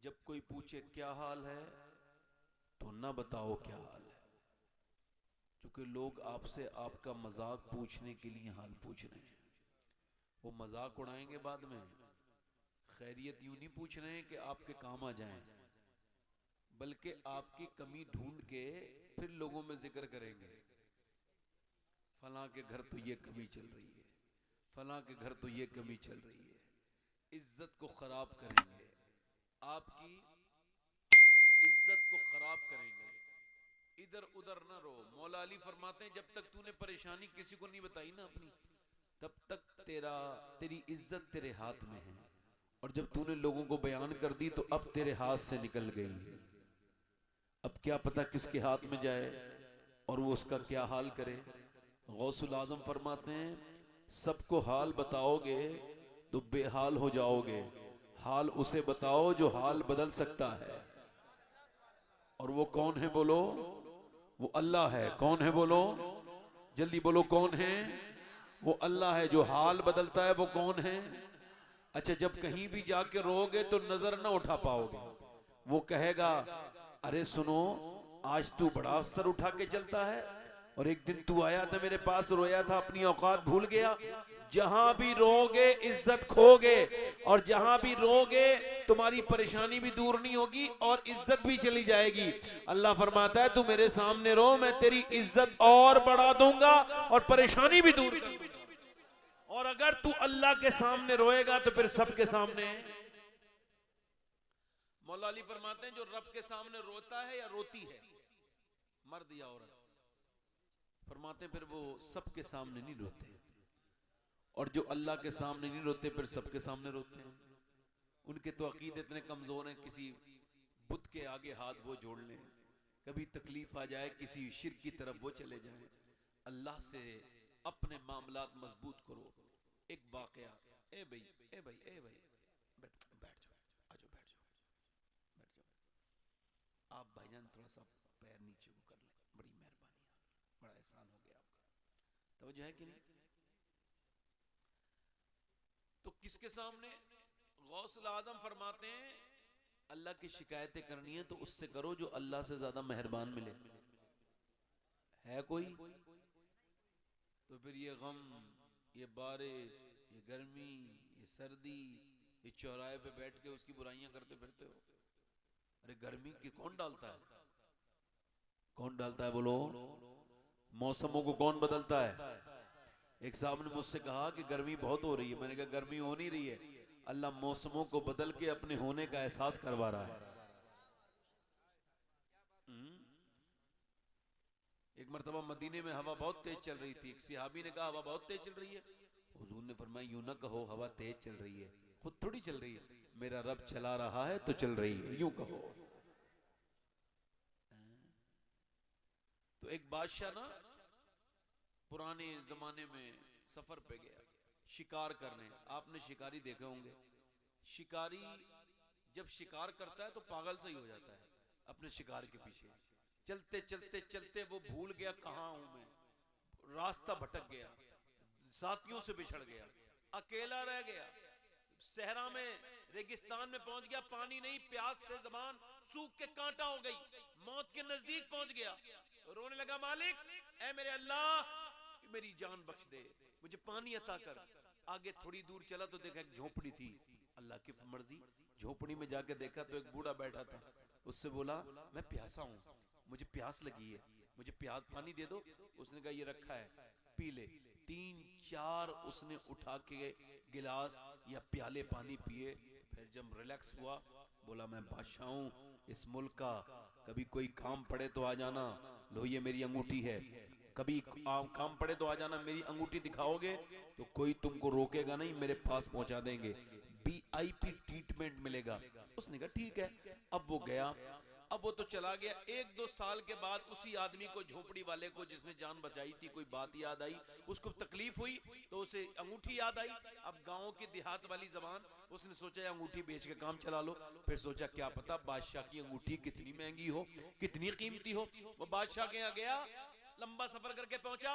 जब कोई पूछे क्या हाल है तो ना बताओ क्या हाल है, क्योंकि लोग आपसे आपका मजाक पूछने के लिए हाल पूछ रहे हैं। वो मजाक उड़ाएंगे बाद में, खैरियत यूं नहीं पूछ रहे हैं कि आपके काम आ जाएं, बल्कि आपकी कमी ढूंढ के फिर लोगों में जिक्र करेंगे। फलां के घर तो ये कमी चल रही है, फलां के घर तो ये कमी चल रही है। इज्जत को खराब करेंगे, आपकी इज्जत को खराब करेंगे। इधर उधर ना रो। मौला अली फरमाते हैं जब तक तूने परेशानी किसी को नहीं बताई ना अपनी, तब तक तेरी इज्जत तेरे हाथ में है, और जब तूने लोगों को बयान कर दी तो अब तेरे हाथ से निकल गई। अब क्या पता किसके हाथ में जाए और वो उसका क्या हाल करे। गौसुल आजम फरमाते हैं सबको हाल बताओगे तो बेहाल हो जाओगे, हाल उसे बताओ जो हाल बदल सकता है। और वो कौन है बोलो? वो अल्लाह है। कौन है बोलो? जल्दी बोलो कौन है? वो अल्लाह है जो हाल बदलता है। वो कौन है? अच्छा, जब कहीं भी जाके रोगे तो नजर ना उठा पाओगे। वो कहेगा अरे सुनो, आज तू बड़ा सर उठा के चलता है, और एक दिन तू आया था मेरे पास, रोया था, अपनी औकात भूल गया। जहां भी रोगे इज्जत खोगे, और जहां भी रोगे तुम्हारी परेशानी भी दूर नहीं होगी और इज्जत भी चली जाएगी। अल्लाह फरमाता है तू मेरे सामने रो, मैं तेरी इज्जत और बढ़ा दूंगा और परेशानी भी दूर कर दूंगा। और अगर तू अल्लाह के सामने रोएगा तो फिर सबके सामने। मौला अली फरमाते हैं जो रब के सामने रोता है या रोती है, मर्द या औरत, फरमाते हैं फिर वो सबके सामने नहीं रोते, और जो अल्लाह के सामने नहीं रोते फिर सबके सामने रोते हैं। उनके तो अकीदे इतने कमजोर हैं, किसी बुत के आगे हाथ वो जोड़ लें, कभी तकलीफ आ जाए किसी शिर्क की तरफ वो चले जाएं। अल्लाह से अपने मामलात मजबूत करो। एक वाकया, ए भाई ए भाई ए भाई, बैठ बैठ जाओ, आ जाओ, बैठ जाओ, बैठ जाओ। आप भाईजान थोड़ा सा पैर नीचे को कर लें, बड़ी मेहरबानी, बड़ा एहसान हो गया आपका। तो जो है कि नहीं, तो किसके सामने? गौसुल आजम फरमाते हैं अल्लाह की शिकायतें करनी है तो उससे करो जो अल्लाह से ज्यादा मेहरबान मिले। है कोई? तो फिर ये गम, ये बारिश, ये गर्मी, ये सर्दी, ये चौराहे पे बैठ के उसकी बुराइयां करते फिरते हो। अरे गर्मी की कौन डालता है? कौन डालता है बोलो? मौसमों को कौन बदलता है? एक साहब ने मुझसे कहा कि गर्मी बहुत हो रही है। मैंने कहा गर्मी हो नहीं रही है, अल्लाह मौसमों को बदल के अपने होने का एहसास करवा रहा है। एक मरतबा मदीने में हवा बहुत तेज चल रही थी। एक सहाबी ने कहा हवा बहुत तेज चल रही है। हुजूर ने फरमाया यूं ना कहो हवा तेज चल रही है, खुद थोड़ी चल रही है, मेरा रब चला रहा है तो चल रही है, यूं कहो। तो एक बादशाह ना पुराने जमाने में सफर पे गया शिकार करने। आपने शिकारी देखे होंगे। शिकारी जब शिकार करता है तो पागल से ही हो जाता है अपने शिकार के पीछे। चलते चलते चलते वो भूल गया कहां हूं मैं, रास्ता भटक गया, साथियों से बिछड़ गया, अकेला रह गया, सहरा में, रेगिस्तान में पहुंच गया। पानी नहीं, प्यास से जबान सूख के कांटा हो गई, मौत के नजदीक पहुंच गया। रोने लगा मालिक ऐ मेरे अल्लाह मेरी जान बख्श दे, मुझे पानी अता कर। आगे थोड़ी दूर चला तो देखा एक झोपड़ी थी। अल्लाह की मर्जी, झोपड़ी में जाके देखा तो एक बूढ़ा बैठा था। उससे बोला मैं प्यासा हूं, मुझे प्यास लगी है, मुझे प्यास पानी दे दो। उसने कहा ये रखा है, पी ले। 3-4 उसने उठा के गिलास या प्याले पानी पिए। फिर जब रिलैक्स हुआ बोला मैं बादशाह हूं इस मुल्क का, कभी कोई काम पड़े तो आ जाना, लो ये मेरी अंगूठी है, कभी काम पड़े तो आ जाना, मेरी अंगूठी दिखाओगे तो कोई तुमको रोकेगा नहीं, मेरे पास पहुंचा देंगे, VIP ट्रीटमेंट मिलेगा। उसने कहा ठीक है। अब वो गया, अब वो तो चला गया। 1-2 साल के बाद उसी आदमी को, झोपड़ी वाले को जिसने जान बचाई थी, कोई बात याद आई, उसको तकलीफ हुई तो उसे अंगूठी याद आई। अब गांव की देहात वाली जबान, उसने सोचा अंगूठी बेच के काम चला लो। फिर सोचा क्या पता बादशाह की अंगूठी कितनी महंगी हो, कितनी कीमती हो। वो बादशाह के यहाँ गया, लंबा सफर करके पहुंचा।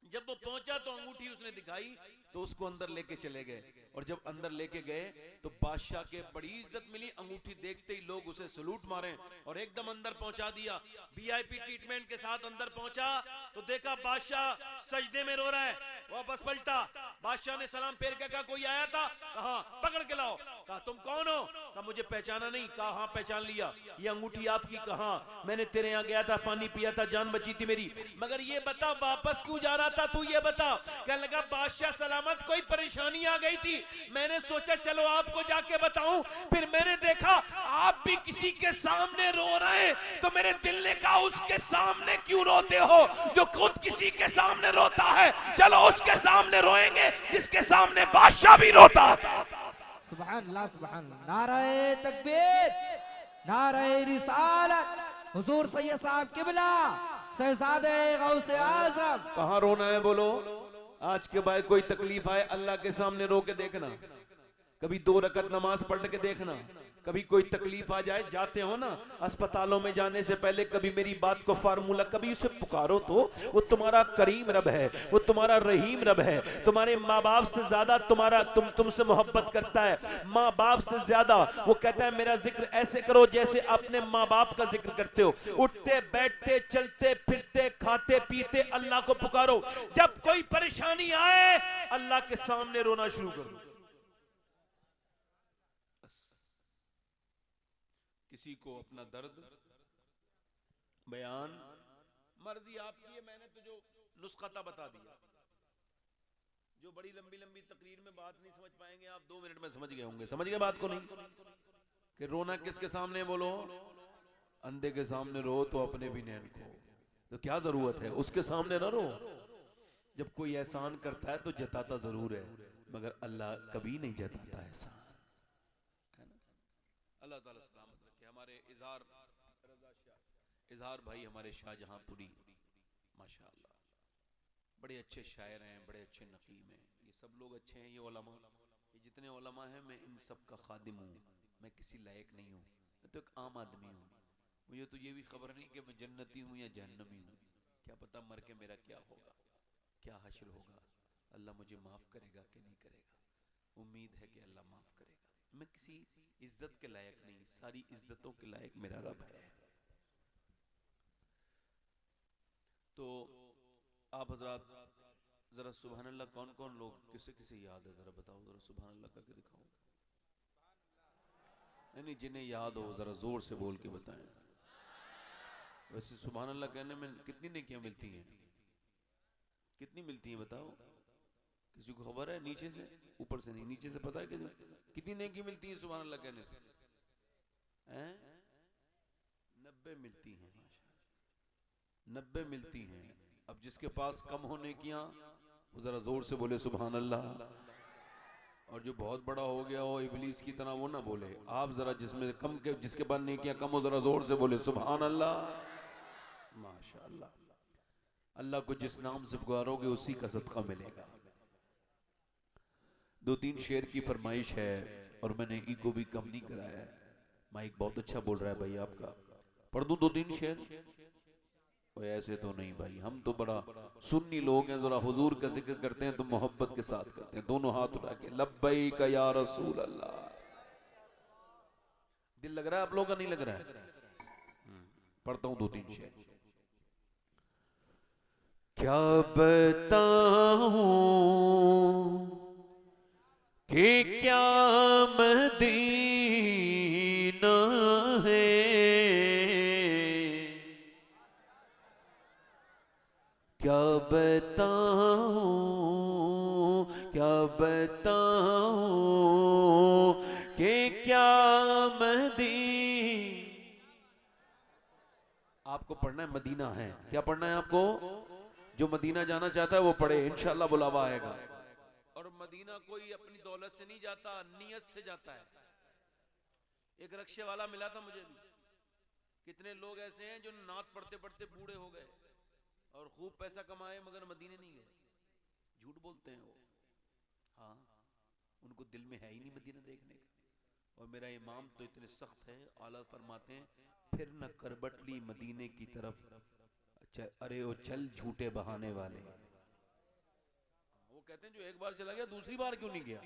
जब वो पहुंचा तो अंगूठी उसने दिखाई तो उसको अंदर लेके चले गए। और जब अंदर लेके गए तो बादशाह के बड़ी इज्जत मिली, अंगूठी देखते ही लोग उसे सलूट मारे और एकदम अंदर पहुंचा दिया। वीआईपी ट्रीटमेंट के साथ अंदर पहुंचा तो देखा बादशाह सजदे में रो रहा है। वापस पलटा, बादशाह ने सलाम फेर के कहा कोई आया था? कहा पकड़ के लाओ। कहा तुम कौन हो? कहा मुझे पहचाना नहीं। कहा हाँ पहचान लिया, ये अंगूठी आपकी। कहा मैंने तेरे यहाँ गया था, पानी पिया था, जान बची थी मेरी, मगर ये बता वापस क्यों जा रहा था तू, ये बता। कहने लगा बादशाह सलामत कोई परेशानी आ गई थी, मैंने सोचा चलो आपको जाके बताऊं, फिर मैंने देखा आप भी किसी के सामने रो रहे हैं तो मेरे दिल ने कहा उसके सामने क्यों रोते हो जो खुद किसी के सामने रोता है, चलो उसके सामने रोएंगे जिसके सामने बादशाह भी रोता। सुभान अल्लाह, सुभान अल्लाह, नारे तकबीर, नारे रिसालत, हुजूर सैयद साहब किबला शहजादे गौसे आजम। कहाँ रोना है बोलो? आज के बाद कोई तकलीफ आए अल्लाह के सामने रो के देखना, कभी 2 रकत नमाज पढ़ के देखना। कभी कोई तकलीफ आ जाए, जाते हो ना अस्पतालों में जाने से पहले कभी मेरी बात को फार्मूला, कभी उसे पुकारो तो वो तुम्हारा करीम रब है, वो तुम्हारा रहीम रब है, तुम्हारे माँ बाप से ज्यादा तुमसे मोहब्बत करता है, माँ बाप से ज्यादा। वो कहता है मेरा जिक्र ऐसे करो जैसे अपने माँ बाप का जिक्र करते हो, उठते बैठते चलते फिरते खाते पीते अल्लाह को पुकारो। जब कोई परेशानी आए अल्लाह के सामने रोना शुरू करो। किसी को अपना दर्द बयान, मर्जी आपकी है, मैंने तो जो नुस्खा था बता दिया। जो बड़ी लंबी लंबी तकरीर में बात नहीं समझ पाएंगे आप 2 मिनट में समझ गए होंगे। समझ गए बात को? नहीं कि रोना किसके सामने बोलो? अंधे के सामने रो तो अपने भी नैन को, तो क्या जरूरत है उसके सामने ना रो। जब कोई एहसान करता है तो जताता जरूर है, मगर अल्लाह कभी नहीं जताता एहसान। अल्लाह ताला सलामत रखे। हमारे इजहार भाई हमारे शाहजहांपुरी माशाअल्लाह बड़े अच्छे शायर हैं, बड़े अच्छे नकीम हैं। ये सब लोग अच्छे हैं, ये उलमा, ये जितने उलमा हैं मैं इन सब का खादिम हूँ, मैं किसी लायक नहीं हूँ, मैं तो एक आम आदमी हूँ। मुझे तो ये भी खबर नहीं कि मैं जन्नती हूँ या जहन्नमी हूँ, क्या पता मर के मेरा क्या होगा, क्या हश्र होगा, अल्लाह मुझे माफ़ करेगा कि नहीं करेगा। उम्मीद है कि अल्लाह माफ़ करेगा। मैं किसी इज्जत के लायक नहीं, सारी इज्जतों के लायक मेरा रब है। तो आप हजरात जरा सुभान अल्लाह, कौन कौन लोग किसे किसे याद है जरा बताओ, जरा सुभान अल्लाह करके दिखाओ। नहीं जिन्हें याद हो जरा जोर से बोल के बताएं। वैसे सुभान अल्लाह कहने में कितनी नेकियां मिलती हैं? कितनी मिलती हैं बताओ? किसी को खबर है? नीचे से, ऊपर से नहीं, नीचे से पता है कितनी नेकी मिलती है सुभान अल्लाह कहने से? 90 मिलती हैं, 90 मिलती हैं। अब जिसके पास कम हो नेकियां वो जरा जोर से बोले सुभान अल्लाह, और जो बहुत बड़ा हो गया हो इबलीस की तरह वो ना बोले। आप जरा जिसमें कम के, जिसके पास नेकियां कम हो जरा जोर से बोले सुभान अल्लाह। माशाअल्लाह, अल्लाह को जिस नाम से पुकारोगे उसी का सदका मिलेगा। 2-3 शेर की फरमाइश है और मैंने ईगो भी कम नहीं कराया है। माइक बहुत अच्छा बोल रहा है भाई आपका, पढ़ दूं 2-3 शेर? ऐसे तो नहीं भाई, हम तो बड़ा सुन्नी लोग हैं, जरा हुजूर का जिक्र करते हैं तो मोहब्बत के साथ करते हैं, दोनों हाथ उठा के लब्बैक या रसूल अल्लाह। दिल लग रहा है आप लोगों का? नहीं लग रहा है? पढ़ता हूं 2-3 शेर। क्या बताऊं कि क्या मदीना है, क्या बताऊं, क्या बताऊं कि क्या आपको पढ़ना है मदीना है। क्या पढ़ना है आपको? जो मदीना जाना चाहता है वो पढ़े, इंशाल्लाह बुलावा आएगा। और मदीना कोई अपनी दौलत से नहीं जाता, नियत से जाता है। एक रक्शे वाला मिला था मुझे भी। कितने लोग ऐसे हैं जो नात पढ़ते पढ़ते बूढ़े हो गए और खूब पैसा कमाए मगर मदीने नहीं गए, झूठ बोलते हैं वो। हाँ, उनको दिल में है ही नहीं मदीना देखने का। और मेरा इमाम तो इतने सख्त है, आला फरमाते हैं फिर न करबटली मदीने की तरफ, अरे वो चल झूठे बहाने वाले। वो कहते हैं जो एक बार चला गया दूसरी बार क्यों नहीं गया?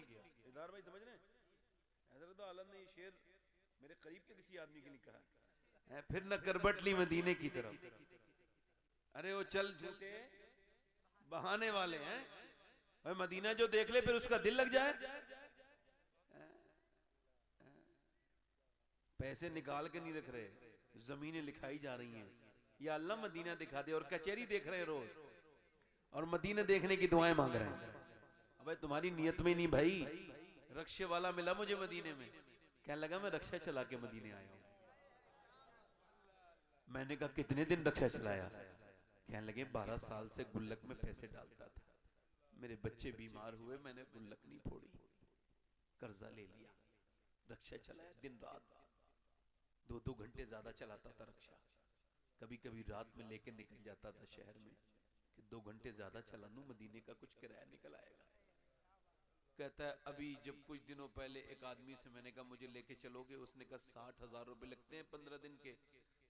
सरदार भाई समझ रहे हैं? हजरत आलम ने ये शेर मेरे करीब के किसी आदमी के लिए कहा है, फिर न करबट ली मदीने की तरफ। अरे वो चल झूठे बहाने वाले हैं, और मदीना जो देख ले फिर उसका दिल लग जाए। पैसे निकाल के नहीं रख रहे, जमीनें लिखाई जा रही हैं, या अल्लाह मदीना दिखा दे, और कचहरी देख रहे हैं रोज, और मदीना देखने की दुआएं मांग रहे हैं। अबे तुम्हारी नियत में नहीं भाई। रक्षे वाला मिला मुझे मदीने में, कहने लगा मैं रक्षा चला के मदीने आया हूं। मैंने कहा कितने दिन रक्षा चलाया? कहने लगे 12 साल से गुल्लक में पैसे डालता था, मेरे बच्चे बीमार हुए, मैंने गुल्लक नहीं फोड़ी, कर्जा ले लिया, रक्षा चलाया दिन रात, 2-2 घंटे ज्यादा चलाता था रक्षा। कभी कभी रात में लेके निकल जाता था शहर में कि 2 घंटे ज्यादा चला लूं, मदीने का कुछ किराया निकल आएगा। कहता है अभी जब कुछ दिनों पहले एक आदमी से मैंने कहा मुझे लेके चलोगे, उसने कहा 60,000 रुपए लगते हैं 15 दिन के।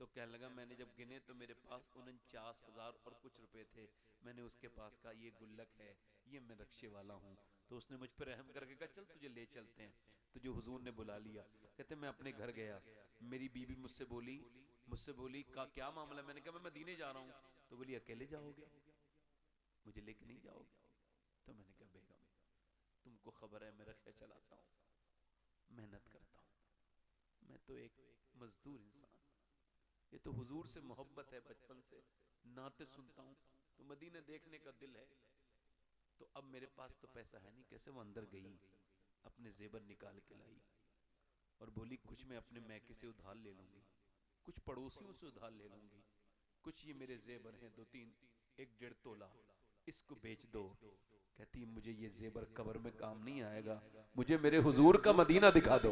तो कहने लगा मैंने जब गिने तो मेरे पास 49,000 और कुछ रुपए थे। मैंने उसके पास कहा ये गुल्लक है, ये मैं रक्षे वाला हूँ। तो उसने मुझ पर रहम करके कहा चल तुझे ले चलते हैं। तुझे हुजूर ने बुला लिया। कहते मैं अपने घर गया, मेरी बीबी मुझसे बोली का क्या मामला? मैंने कहा मैं मदीने जा रहा हूँ। तो बोली अकेले जाओगे, मुझे लेके नहीं जाओगे? तो मैंने कहा बेगम तुमको खबर है मैं रक्षा चलाता हूँ, मेहनत करता हूँ, मैं तो एक मजदूर इंसान, ये तो हुजूर से मोहब्बत है, बचपन से नाते सुनता हूँ, तो मदीना देखने का दिल है। तो अब मेरे पास तो पैसा है नहीं। कैसे? वो अंदर गई, अपने जेबर निकाल के लाई और बोली कुछ मैं अपने मैके से उधार ले लूंगी, कुछ पड़ोसियों से उधार ले लूंगी, कुछ ये मेरे जेबर हैं 2-3, 1-1.5 तोला, इसको बेच दो। कहती मुझे ये जेबर कब्र में काम नहीं आएगा, मुझे मेरे हुजूर का मदीना दिखा दो।